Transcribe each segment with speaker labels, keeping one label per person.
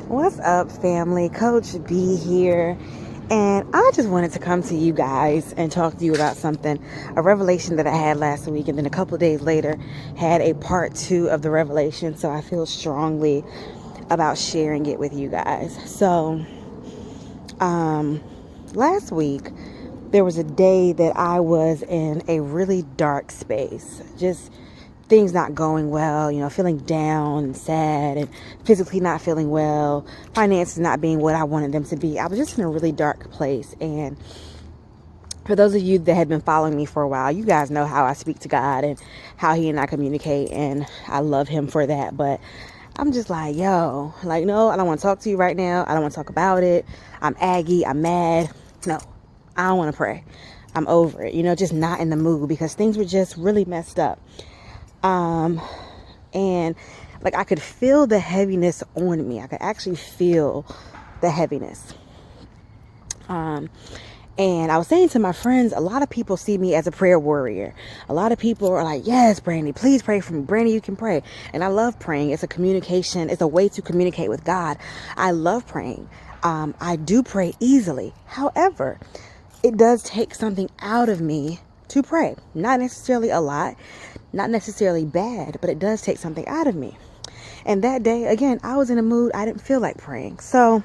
Speaker 1: What's up, family? Coach B here. And I just wanted to come to you guys and talk to you about something, a revelation that I had last week, and then a couple of days later had a part 2 of the revelation. So I feel strongly about sharing it with you guys. So last week there was a day that I was in a really dark space, just things not going well, feeling down and sad and physically not feeling well, finances not being what I wanted them to be. I was just in a really dark place. And for those of you that have been following me for a while, you guys know how I speak to God and how he and I communicate, and I love him for that. But I'm just like, no, I don't want to talk to you right now. I don't want to talk about it. I'm aggy. I'm mad. No, I don't want to pray. I'm over it, just not in the mood because things were just really messed up. And I could feel the heaviness on me. I could actually feel the heaviness. And I was saying to my friends, a lot of people see me as a prayer warrior. A lot of people are like, yes, Brandy, please pray for me. Brandy, you can pray. And I love praying. It's a communication. It's a way to communicate with God. I love praying. I do pray easily. However, it does take something out of me to pray. Not necessarily a lot, not necessarily bad, but it does take something out of me. And that day, again, I was in a mood. I didn't feel like praying. So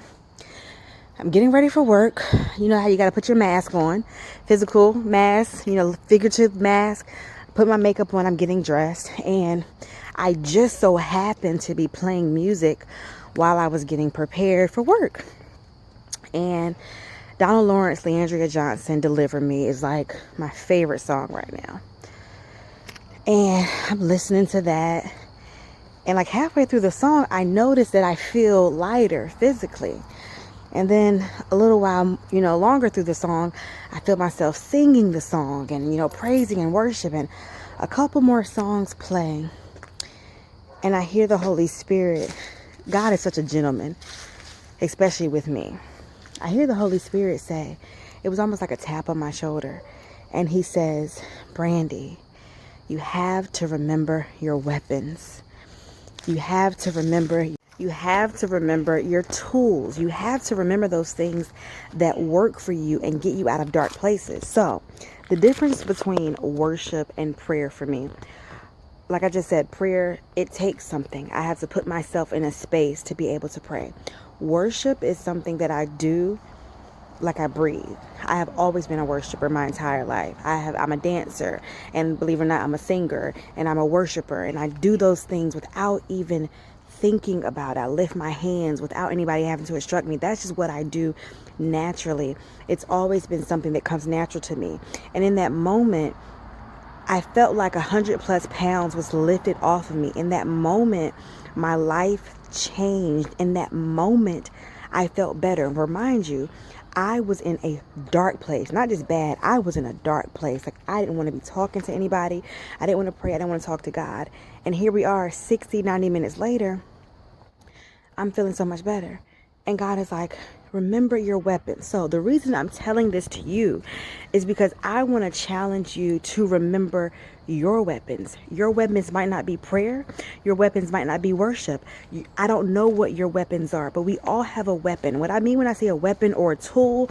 Speaker 1: I'm getting ready for work. You know how you got to put your mask on, physical mask, figurative mask, put my makeup on. I'm getting dressed. And I just so happened to be playing music while I was getting prepared for work. And Donald Lawrence, Leandria Johnson, Deliver Me is like my favorite song right now. And I'm listening to that. And halfway through the song, I noticed that I feel lighter physically. And then a little while, longer through the song, I feel myself singing the song and, praising and worshiping. A couple more songs play. And I hear the Holy Spirit. God is such a gentleman, especially with me. I hear the Holy Spirit say, it was almost like a tap on my shoulder. And he says, Brandy, you have to remember your weapons. You have to remember your tools. You have to remember those things that work for you and get you out of dark places. So the difference between worship and prayer for me, like I just said, prayer, it takes something. I have to put myself in a space to be able to pray. Worship is something that I do like I breathe. I have always been a worshiper my entire life. I'm a dancer, and believe it or not, I'm a singer, and I'm a worshiper, and I do those things without even thinking about it. I lift my hands without anybody having to instruct me. That's just what I do naturally. It's always been something that comes natural to me. And in that moment, I felt like 100+ pounds was lifted off of me. In that moment, my life changed. In that moment, I felt better. Remind you, I was in a dark place, not just bad. I was in a dark place. I didn't want to be talking to anybody. I didn't want to pray. I didn't want to talk to God. And here we are 60, 90 minutes later. I'm feeling so much better. And God is like, remember your weapons. So the reason I'm telling this to you is because I want to challenge you to remember your weapons. Your weapons might not be prayer. Your weapons might not be worship. I don't know what your weapons are, but we all have a weapon. What I mean when I say a weapon or a tool,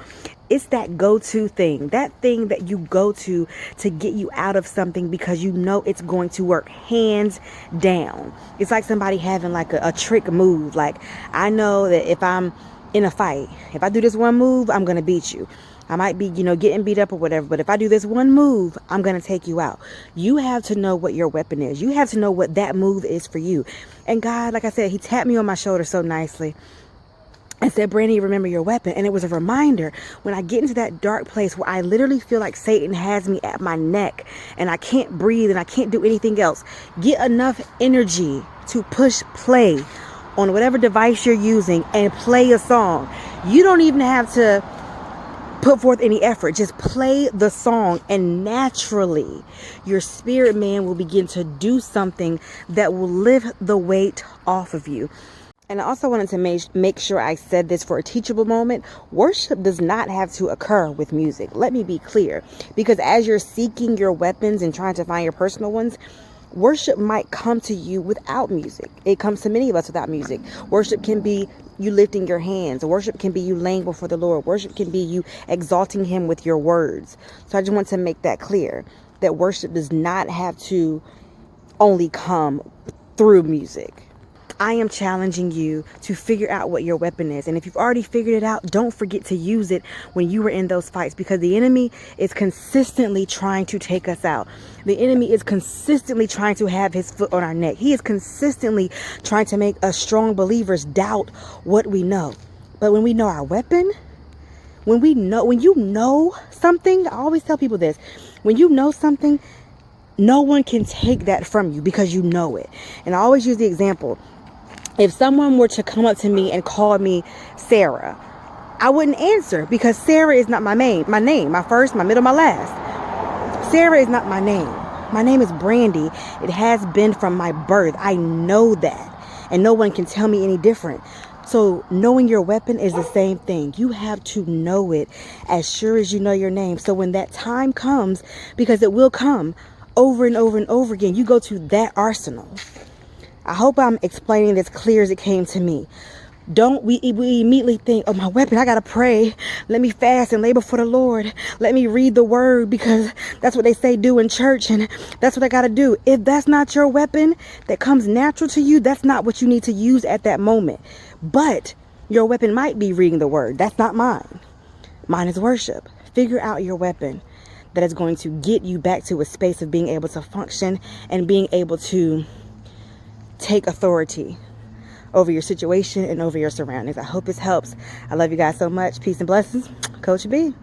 Speaker 1: it's that go-to thing, that thing that you go to get you out of something because you know it's going to work, hands down. It's like somebody having a trick move. I know that if I'm in a fight, if I do this one move, I'm going to beat you. I might be, getting beat up or whatever, but if I do this one move, I'm going to take you out. You have to know what your weapon is. You have to know what that move is for you. And God, like I said, he tapped me on my shoulder so nicely and said, Brandy, remember your weapon. And it was a reminder when I get into that dark place where I literally feel like Satan has me at my neck and I can't breathe and I can't do anything else. Get enough energy to push play on whatever device you're using and play a song. You don't even have to put forth any effort. Just play the song, and naturally your spirit man will begin to do something that will lift the weight off of you. And I also wanted to make sure I said this for a teachable moment. Worship does not have to occur with music. Let me be clear. Because as you're seeking your weapons and trying to find your personal ones, Worship might come to you without music. It comes to many of us without music. Worship can be you lifting your hands. Worship can be you laying before the Lord. Worship can be you exalting him with your words. So I just want to make that clear, that worship does not have to only come through music. I am challenging you to figure out what your weapon is. And if you've already figured it out, don't forget to use it when you were in those fights, because the enemy is consistently trying to take us out. The enemy is consistently trying to have his foot on our neck. He is consistently trying to make us strong believers doubt what we know. But when we know our weapon, when you know something, I always tell people this, when you know something, no one can take that from you because you know it. And I always use the example, if someone were to come up to me and call me Sarah, I wouldn't answer, because Sarah is not my name, my first, my middle, my last. Sarah is not my name. My name is Brandy. It has been from my birth. I know that, and no one can tell me any different. So knowing your weapon is the same thing. You have to know it as sure as you know your name. So when that time comes, because it will come over and over and over again, you go to that arsenal. I hope I'm explaining this clear as it came to me. We immediately think, oh, my weapon, I gotta pray. Let me fast and lay before the Lord. Let me read the word, because that's what they say do in church, and that's what I gotta do. If that's not your weapon that comes natural to you, that's not what you need to use at that moment. But your weapon might be reading the word. That's not mine. Mine is worship. Figure out your weapon that is going to get you back to a space of being able to function and being able to take authority over your situation and over your surroundings. I hope this helps. I love you guys so much. Peace and blessings. Coach B.